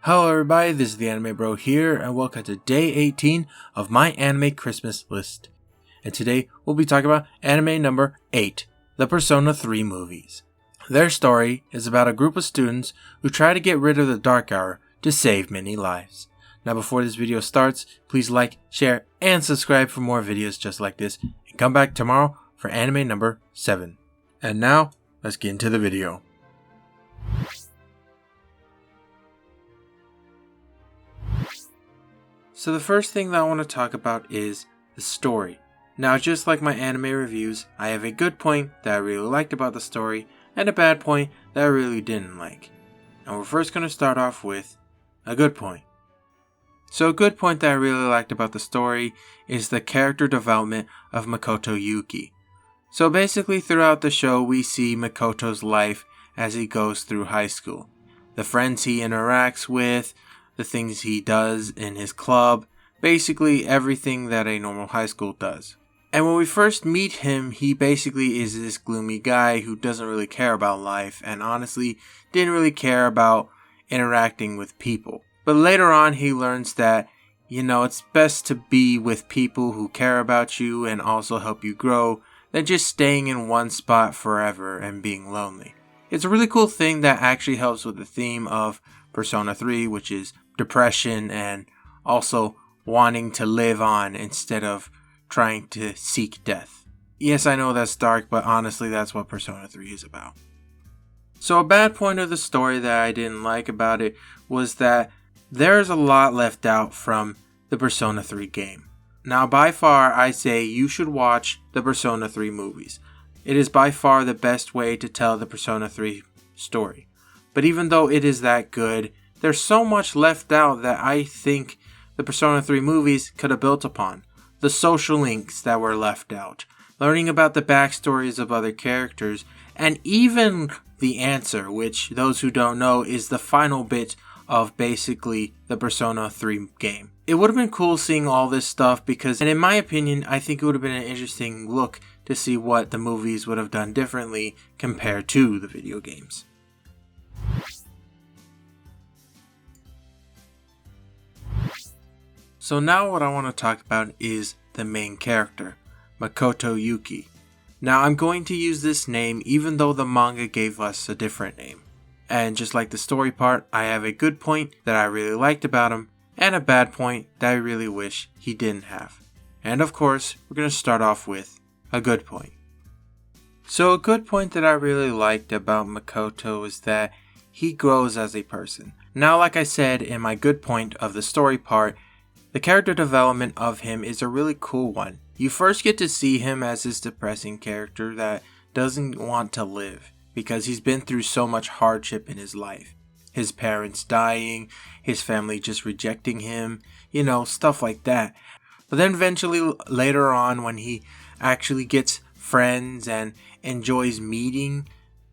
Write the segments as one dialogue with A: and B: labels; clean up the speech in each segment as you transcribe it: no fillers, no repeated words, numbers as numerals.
A: Hello everybody, this is the Anime Bro here, and welcome to day 18 of my anime Christmas list. And today we'll be talking about anime number 8, the Persona 3 movies. Their story is about a group of students who try to get rid of the Dark Hour to save many lives. Now before this video starts, please like, share, and subscribe for more videos just like this, and come back tomorrow for anime number 7. And now, let's get into the video. So the first thing that I want to talk about is the story. Now just like my anime reviews, I have a good point that I really liked about the story and a bad point that I really didn't like. And we're first going to start off with a good point. So a good point that I really liked about the story is the character development of Makoto Yuki. So basically throughout the show we see Makoto's life as he goes through high school. The friends he interacts with, the things he does in his club, basically everything that a normal high school does. And when we first meet him, he basically is this gloomy guy who doesn't really care about life and honestly didn't really care about interacting with people. But later on he learns that, it's best to be with people who care about you and also help you grow than just staying in one spot forever and being lonely. It's a really cool thing that actually helps with the theme of Persona 3, which is depression and also wanting to live on instead of trying to seek death. Yes, I know that's dark, but honestly that's what Persona 3 is about. So a bad point of the story that I didn't like about it was that there's a lot left out from the Persona 3 game. Now by far I say you should watch the Persona 3 movies. It is by far the best way to tell the Persona 3 story. But even though it is that good, there's so much left out that I think the Persona 3 movies could have built upon. The social links that were left out, learning about the backstories of other characters, and even the answer, which those who don't know is the final bit of basically the Persona 3 game. It would have been cool seeing all this stuff because, and in my opinion, I think it would have been an interesting look to see what the movies would have done differently compared to the video games. So now what I want to talk about is the main character, Makoto Yuki. Now I'm going to use this name even though the manga gave us a different name. And just like the story part, I have a good point that I really liked about him, and a bad point that I really wish he didn't have. And of course, we're going to start off with a good point. So a good point that I really liked about Makoto is that he grows as a person. Now like I said in my good point of the story part, the character development of him is a really cool one. You first get to see him as this depressing character that doesn't want to live because he's been through so much hardship in his life. His parents dying, his family just rejecting him, stuff like that. But then eventually later on when he actually gets friends and enjoys meeting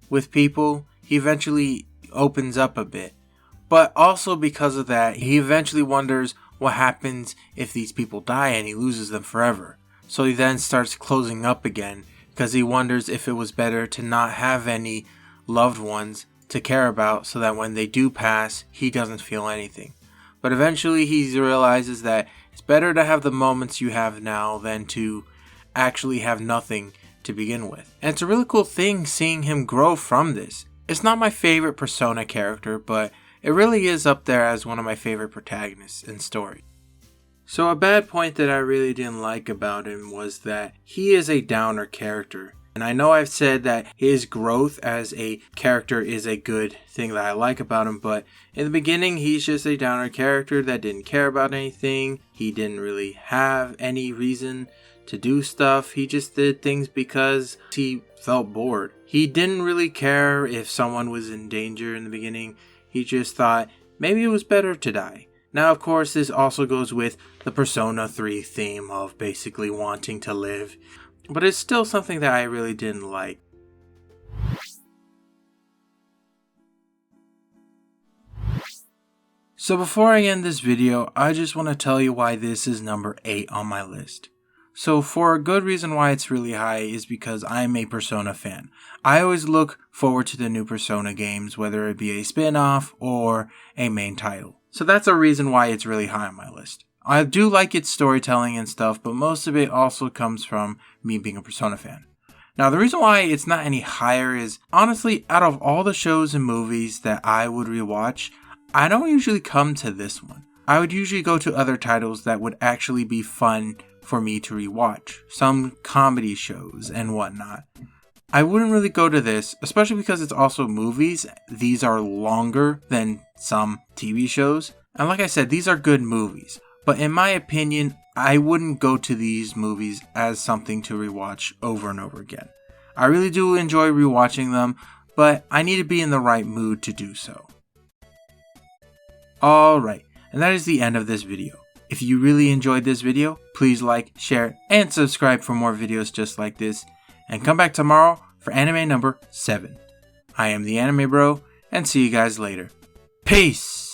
A: with people, he eventually opens up a bit. But also because of that, he eventually wonders what happens if these people die and he loses them forever. So he then starts closing up again because he wonders if it was better to not have any loved ones to care about so that when they do pass, he doesn't feel anything. But eventually he realizes that it's better to have the moments you have now than to actually have nothing to begin with. And it's a really cool thing seeing him grow from this. It's not my favorite Persona character, but it really is up there as one of my favorite protagonists in story. So a bad point that I really didn't like about him was that he is a downer character. And I know I've said that his growth as a character is a good thing that I like about him, but in the beginning he's just a downer character that didn't care about anything. He didn't really have any reason to do stuff. He just did things because he felt bored. He didn't really care if someone was in danger in the beginning. He just thought maybe it was better to die. Now of course this also goes with the Persona 3 theme of basically wanting to live, but it's still something that I really didn't like. So before I end this video, I just want to tell you why this is number 8 on my list. So for a good reason why it's really high is because I'm a Persona fan. I always look forward to the new Persona games, whether it be a spin-off or a main title. So that's a reason why it's really high on my list. I do like its storytelling and stuff, but most of it also comes from me being a Persona fan. Now, the reason why it's not any higher is, honestly, out of all the shows and movies that I would rewatch, I don't usually come to this one. I would usually go to other titles that would actually be fun for me to rewatch. Some comedy shows and whatnot. I wouldn't really go to this, especially because it's also movies. These are longer than some TV shows. And like I said, these are good movies. But in my opinion, I wouldn't go to these movies as something to rewatch over and over again. I really do enjoy rewatching them, but I need to be in the right mood to do so. Alright, and that is the end of this video. If you really enjoyed this video, please like, share, and subscribe for more videos just like this. And come back tomorrow for anime number 7. I am the Anime Bro, and see you guys later. Peace!